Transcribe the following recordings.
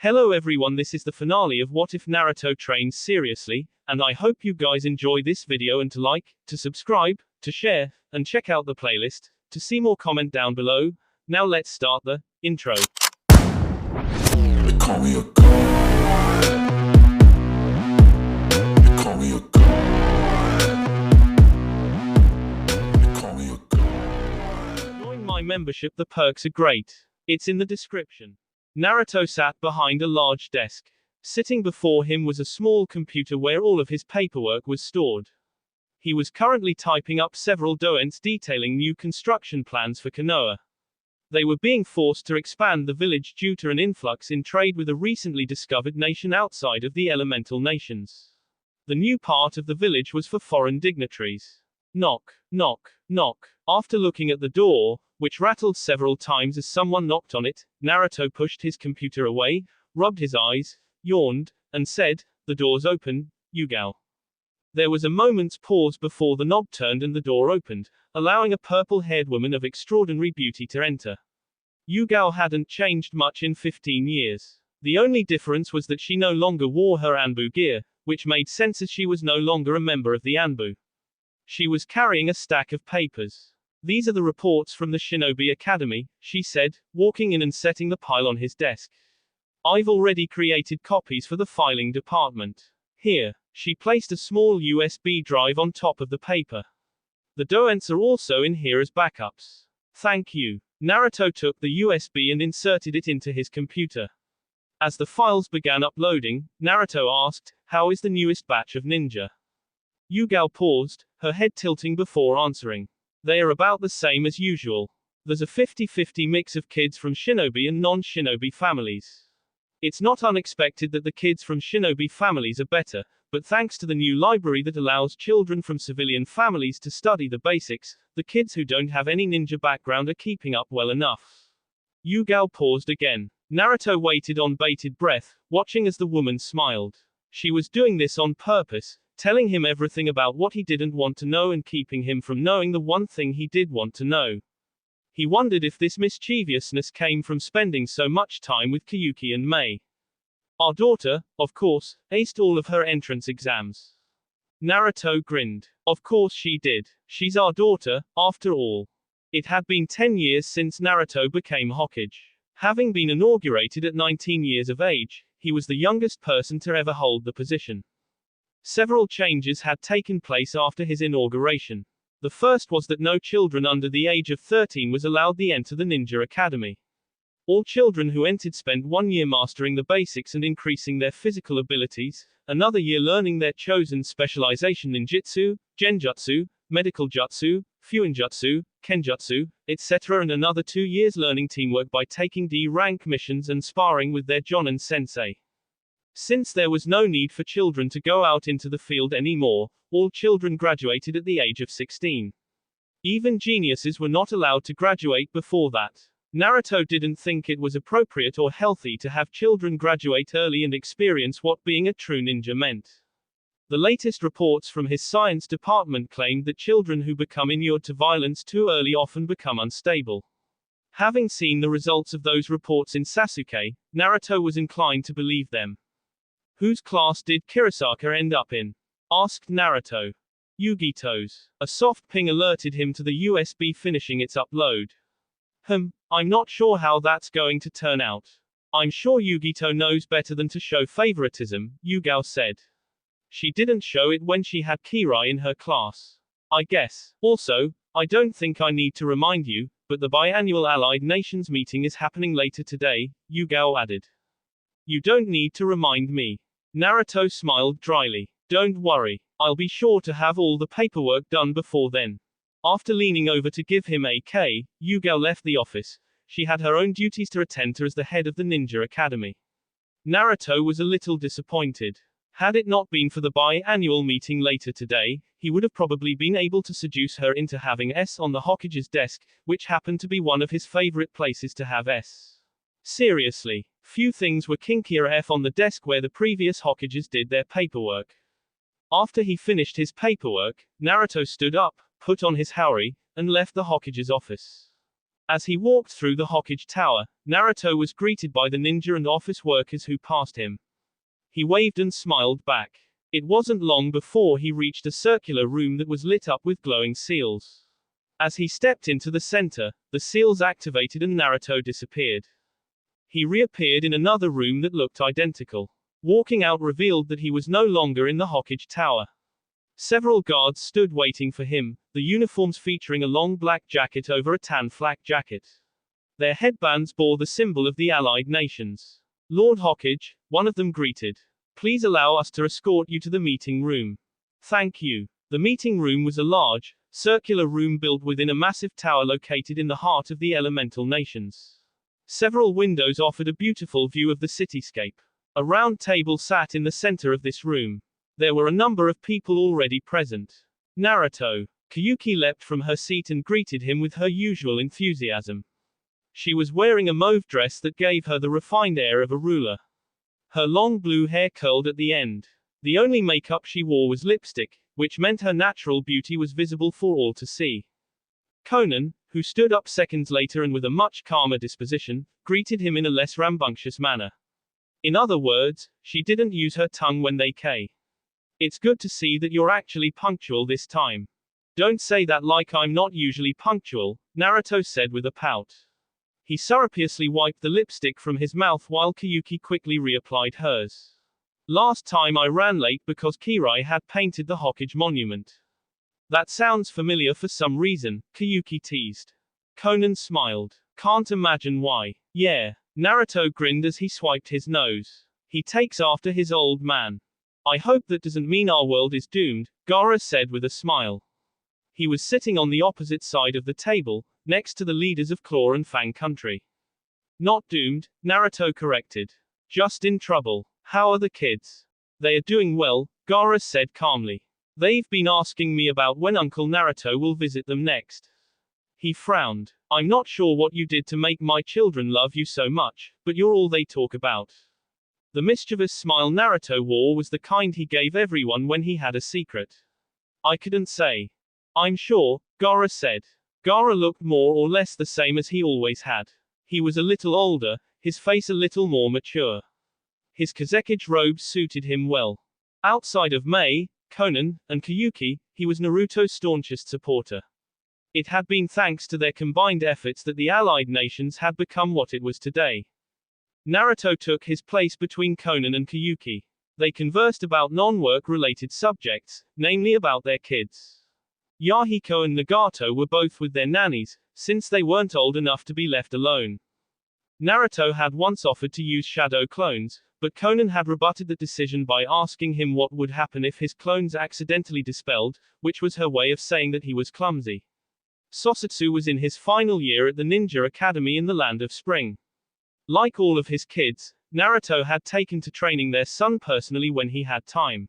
Hello everyone, this is the finale of What If Naruto Trains Seriously, and I hope you guys enjoy this video and to like, to subscribe, to share, and check out the playlist, to see more comment down below. Now let's start the intro. They call me a god. They call me a god. They call me a god. Join my membership, the perks are great. It's in the description. Naruto sat behind a large desk. Sitting before him was a small computer where all of his paperwork was stored. He was currently typing up several documents detailing new construction plans for Konoha. They were being forced to expand the village due to an influx in trade with a recently discovered nation outside of the elemental nations. The new part of the village was for foreign dignitaries. Knock, knock, knock. After looking at the door, which rattled several times as someone knocked on it, Naruto pushed his computer away, rubbed his eyes, yawned, and said, "The door's open, Yugao." There was a moment's pause before the knob turned and the door opened, allowing a purple-haired woman of extraordinary beauty to enter. Yugao hadn't changed much in 15 years. The only difference was that she no longer wore her Anbu gear, which made sense as she was no longer a member of the Anbu. She was carrying a stack of papers. "These are the reports from the Shinobi Academy," she said, walking in and setting the pile on his desk. "I've already created copies for the filing department. Here." She placed a small USB drive on top of the paper. "The documents are also in here as backups." "Thank you." Naruto took the USB and inserted it into his computer. As the files began uploading, Naruto asked, "How is the newest batch of ninja?" Yugao paused, her head tilting before answering. "They are about the same as usual. There's a 50-50 mix of kids from Shinobi and non-Shinobi families. It's not unexpected that the kids from Shinobi families are better, but thanks to the new library that allows children from civilian families to study the basics, the kids who don't have any ninja background are keeping up well enough." Yugao paused again. Naruto waited on bated breath, watching as the woman smiled. She was doing this on purpose, telling him everything about what he didn't want to know and keeping him from knowing the one thing he did want to know. He wondered if this mischievousness came from spending so much time with Kyuki and Mei. "Our daughter, of course, aced all of her entrance exams." Naruto grinned. "Of course she did. She's our daughter, after all." It had been 10 years since Naruto became Hokage. Having been inaugurated at 19 years of age, he was the youngest person to ever hold the position. Several changes had taken place after his inauguration. The first was that no children under the age of 13 was allowed to enter the Ninja Academy. All children who entered spent 1 year mastering the basics and increasing their physical abilities, another year learning their chosen specialization ninjutsu, genjutsu, medical jutsu, fuinjutsu, kenjutsu, etc., and another 2 years learning teamwork by taking D-rank missions and sparring with their Jonin sensei. Since there was no need for children to go out into the field anymore, all children graduated at the age of 16. Even geniuses were not allowed to graduate before that. Naruto didn't think it was appropriate or healthy to have children graduate early and experience what being a true ninja meant. The latest reports from his science department claimed that children who become inured to violence too early often become unstable. Having seen the results of those reports in Sasuke, Naruto was inclined to believe them. "Whose class did Kirasaka end up in?" asked Naruto. "Yugito's." A soft ping alerted him to the USB finishing its upload. I'm not sure how that's going to turn out. I'm sure Yugito knows better than to show favoritism," Yugao said. "She didn't show it when she had Kirai in her class. I guess. Also, I don't think I need to remind you, but the biannual Allied Nations meeting is happening later today," Yugao added. "You don't need to remind me." Naruto smiled dryly. "Don't worry. I'll be sure to have all the paperwork done before then." After leaning over to give him a K, Yugao left the office. She had her own duties to attend to as the head of the Ninja Academy. Naruto was a little disappointed. Had it not been for the bi-annual meeting later today, he would have probably been able to seduce her into having S on the Hokage's desk, which happened to be one of his favorite places to have S. Seriously, few things were kinkier F on the desk where the previous Hokages did their paperwork. After he finished his paperwork, Naruto stood up, put on his haori, and left the Hokage's office. As he walked through the Hokage Tower, Naruto was greeted by the ninja and office workers who passed him. He waved and smiled back. It wasn't long before he reached a circular room that was lit up with glowing seals. As he stepped into the center, the seals activated and Naruto disappeared. He reappeared in another room that looked identical. Walking out revealed that he was no longer in the Hokage Tower. Several guards stood waiting for him, the uniforms featuring a long black jacket over a tan flak jacket. Their headbands bore the symbol of the Allied Nations. Lord Hokage, one of them greeted. Please allow us to escort you to the meeting room. Thank you. The meeting room was a large, circular room built within a massive tower located in the heart of the elemental nations. Several windows offered a beautiful view of the cityscape. A round table sat in the center of this room. There were a number of people already present. Naruto. Kayuki leapt from her seat and greeted him with her usual enthusiasm. She was wearing a mauve dress that gave her the refined air of a ruler. Her long blue hair curled at the end. The only makeup she wore was lipstick, which meant her natural beauty was visible for all to see. Conan, who stood up seconds later and with a much calmer disposition, greeted him in a less rambunctious manner. In other words, she didn't use her tongue when they came. It's good to see that you're actually punctual this time. Don't say that like I'm not usually punctual, Naruto said with a pout. He surreptitiously wiped the lipstick from his mouth while Kayuki quickly reapplied hers. Last time I ran late because Kirai had painted the Hokage monument. That sounds familiar for some reason, Kayuki teased. Conan smiled. Can't imagine why. Yeah. Naruto grinned as he swiped his nose. He takes after his old man. I hope that doesn't mean our world is doomed, Gaara said with a smile. He was sitting on the opposite side of the table, next to the leaders of Claw and Fang country. Not doomed, Naruto corrected. Just in trouble. How are the kids? They are doing well, Gaara said calmly. They've been asking me about when Uncle Naruto will visit them next. He frowned. I'm not sure what you did to make my children love you so much, but you're all they talk about. The mischievous smile Naruto wore was the kind he gave everyone when he had a secret. I couldn't say. I'm sure, Gaara said. Gaara looked more or less the same as he always had. He was a little older, his face a little more mature. His Kazekage robes suited him well. Outside of Mei, Conan, and Kayuki, he was Naruto's staunchest supporter. It had been thanks to their combined efforts that the Allied nations had become what it was today. Naruto took his place between Conan and Kayuki. They conversed about non-work related subjects, namely about their kids. Yahiko and Nagato were both with their nannies, since they weren't old enough to be left alone. Naruto had once offered to use shadow clones, but Conan had rebutted the decision by asking him what would happen if his clones accidentally dispelled, which was her way of saying that he was clumsy. Sosatsu was in his final year at the Ninja Academy in the Land of Spring. Like all of his kids, Naruto had taken to training their son personally when he had time.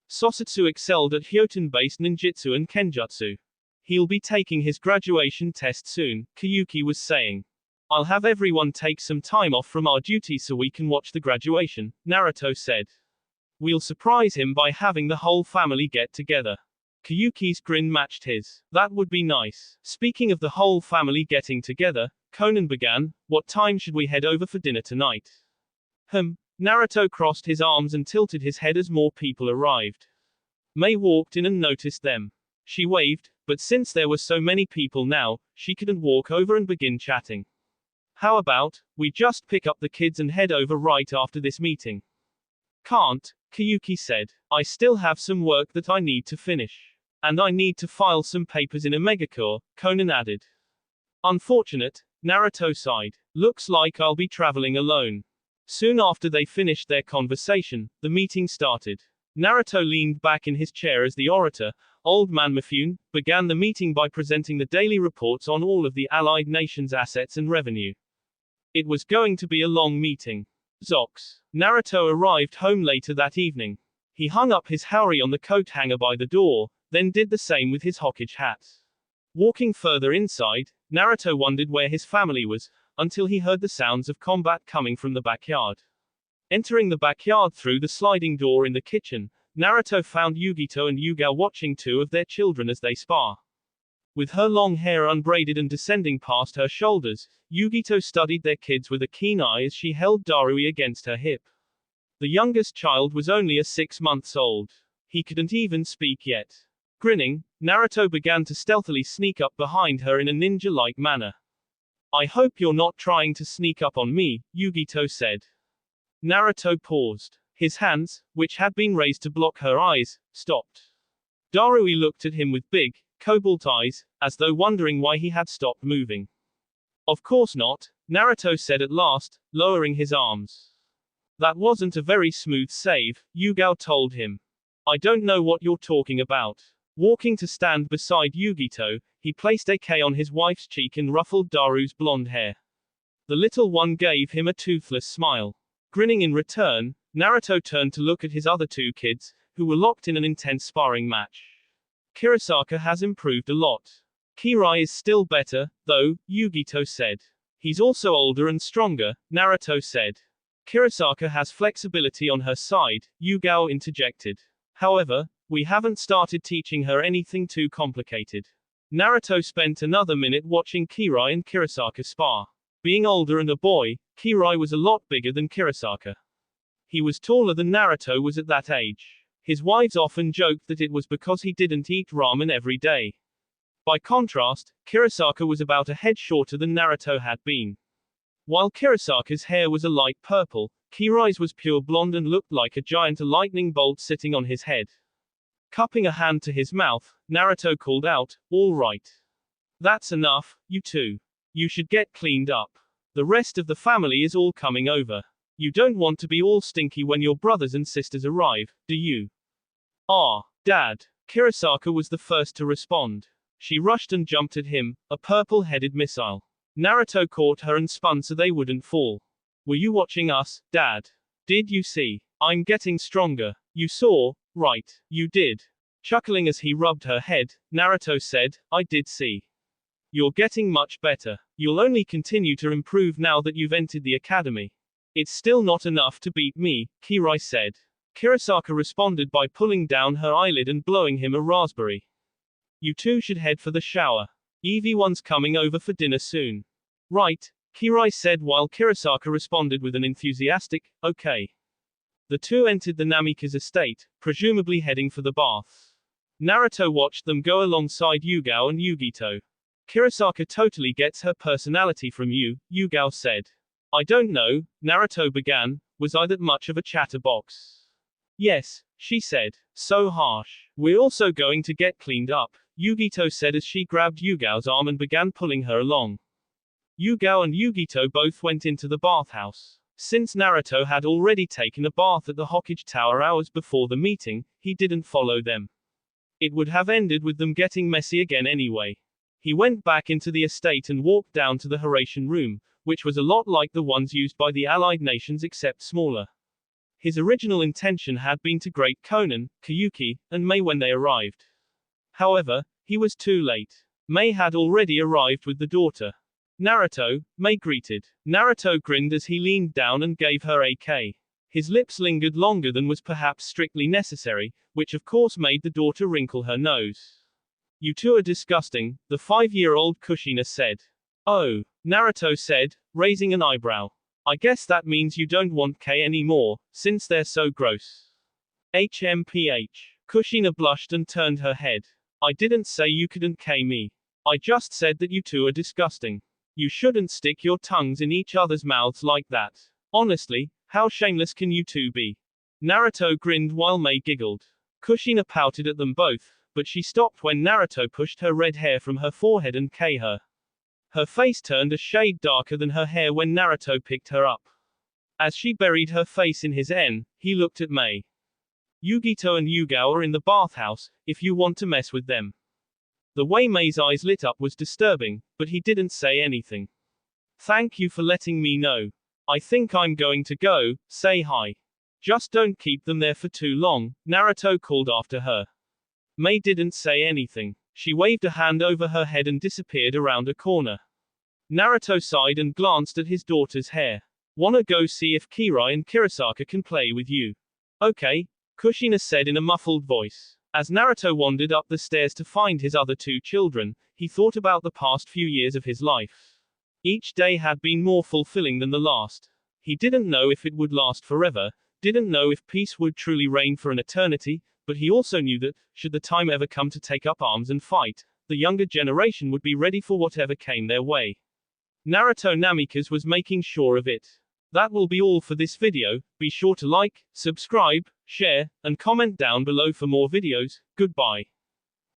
Sosatsu excelled at Hyoten-based ninjutsu and kenjutsu. He'll be taking his graduation test soon, Kayuki was saying. I'll have everyone take some time off from our duties so we can watch the graduation, Naruto said. We'll surprise him by having the whole family get together. Kayuki's grin matched his. That would be nice. Speaking of the whole family getting together, Conan began, what time should we head over for dinner tonight? Naruto crossed his arms and tilted his head as more people arrived. Mei walked in and noticed them. She waved, but since there were so many people now, she couldn't walk over and begin chatting. How about, we just pick up the kids and head over right after this meeting? Can't, Kayuki said. I still have some work that I need to finish. And I need to file some papers in a megacore, Conan added. Unfortunate, Naruto sighed. Looks like I'll be traveling alone. Soon after they finished their conversation, the meeting started. Naruto leaned back in his chair as the orator, Old Man Mifune, began the meeting by presenting the daily reports on all of the Allied nations' assets and revenue. It was going to be a long meeting. Zox. Naruto arrived home later that evening. He hung up his haori on the coat hanger by the door, then did the same with his Hokage hat. Walking further inside, Naruto wondered where his family was, until he heard the sounds of combat coming from the backyard. Entering the backyard through the sliding door in the kitchen, Naruto found Yugito and Yugao watching two of their children as they spar. With her long hair unbraided and descending past her shoulders, Yugito studied their kids with a keen eye as she held Darui against her hip. The youngest child was only 6 months old. He couldn't even speak yet. Grinning, Naruto began to stealthily sneak up behind her in a ninja-like manner. I hope you're not trying to sneak up on me, Yugito said. Naruto paused. His hands, which had been raised to block her eyes, stopped. Darui looked at him with big, cobalt eyes, as though wondering why he had stopped moving. Of course not, Naruto said at last, lowering his arms. That wasn't a very smooth save, Yugao told him. I don't know what you're talking about. Walking to stand beside Yugito, he placed a K on his wife's cheek and ruffled Daru's blonde hair. The little one gave him a toothless smile. Grinning in return, Naruto turned to look at his other 2 kids, who were locked in an intense sparring match. Kirasaka has improved a lot. Kirai is still better, though, Yugito said. He's also older and stronger, Naruto said. Kirasaka has flexibility on her side, Yugao interjected. However, we haven't started teaching her anything too complicated. Naruto spent another minute watching Kirai and Kirasaka spar. Being older and a boy, Kirai was a lot bigger than Kirasaka. He was taller than Naruto was at that age. His wives often joked that it was because he didn't eat ramen every day. By contrast, Kirasaka was about a head shorter than Naruto had been. While Kirasaka's hair was a light purple, Kirai's was pure blonde and looked like a giant lightning bolt sitting on his head. Cupping a hand to his mouth, Naruto called out, "All right. That's enough, you two. You should get cleaned up. The rest of the family is all coming over. You don't want to be all stinky when your brothers and sisters arrive, do you?" "Ah, Dad." Kirasaka was the first to respond. She rushed and jumped at him, a purple-headed missile. Naruto caught her and spun so they wouldn't fall. "Were you watching us, Dad? Did you see? I'm getting stronger. You saw, right? You did." Chuckling as he rubbed her head, Naruto said, "I did see. You're getting much better. You'll only continue to improve now that you've entered the academy." "It's still not enough to beat me," Kirai said. Kirasaka responded by pulling down her eyelid and blowing him a raspberry. "You two should head for the shower. Everyone's coming over for dinner soon." "Right," Kirai said while Kirasaka responded with an enthusiastic, "Okay." The two entered the Namika's estate, presumably heading for the bath. Naruto watched them go alongside Yugao and Yugito. "Kirasaka totally gets her personality from you," Yugao said. "I don't know," Naruto began, "was I that much of a chatterbox?" "Yes," she said. "So harsh. We're also going to get cleaned up," Yugito said as she grabbed Yugao's arm and began pulling her along. Yugao and Yugito both went into the bathhouse. Since Naruto had already taken a bath at the Hokage Tower hours before the meeting, he didn't follow them. It would have ended with them getting messy again anyway. He went back into the estate and walked down to the Horatian room, which was a lot like the ones used by the allied nations except smaller. His original intention had been to greet Konan, Kayuki, and Mei when they arrived. However, he was too late. Mei had already arrived with the daughter. "Naruto," Mei greeted. Naruto grinned as he leaned down and gave her a K. His lips lingered longer than was perhaps strictly necessary, which of course made the daughter wrinkle her nose. "You two are disgusting," the 5-year-old Kushina said. "Oh," Naruto said, raising an eyebrow. "I guess that means you don't want K anymore, since they're so gross." HMPH. Kushina blushed and turned her head. "I didn't say you couldn't K me. I just said that you two are disgusting. You shouldn't stick your tongues in each other's mouths like that. Honestly, how shameless can you two be?" Naruto grinned while Mei giggled. Kushina pouted at them both, but she stopped when Naruto pushed her red hair from her forehead and K her. Her face turned a shade darker than her hair when Naruto picked her up. As she buried her face in his he looked at Mei. "Yugito and Yugao are in the bathhouse, if you want to mess with them." The way Mei's eyes lit up was disturbing, but he didn't say anything. "Thank you for letting me know. I think I'm going to go, say hi. Just don't keep them there for too long," Naruto called after her. Mei didn't say anything. She waved a hand over her head and disappeared around a corner. Naruto sighed and glanced at his daughter's hair. "Wanna go see if Kirai and Kirasaka can play with you?" "Okay," Kushina said in a muffled voice. As Naruto wandered up the stairs to find his other two children, He thought about the past few years of his life. Each day had been more fulfilling than the last. He didn't know if it would last forever, didn't know if peace would truly reign for an eternity, but he also knew that, should the time ever come to take up arms and fight, the younger generation would be ready for whatever came their way. Naruto Namikaze was making sure of it. That will be all for this video. Be sure to like, subscribe, share, and comment down below for more videos. Goodbye.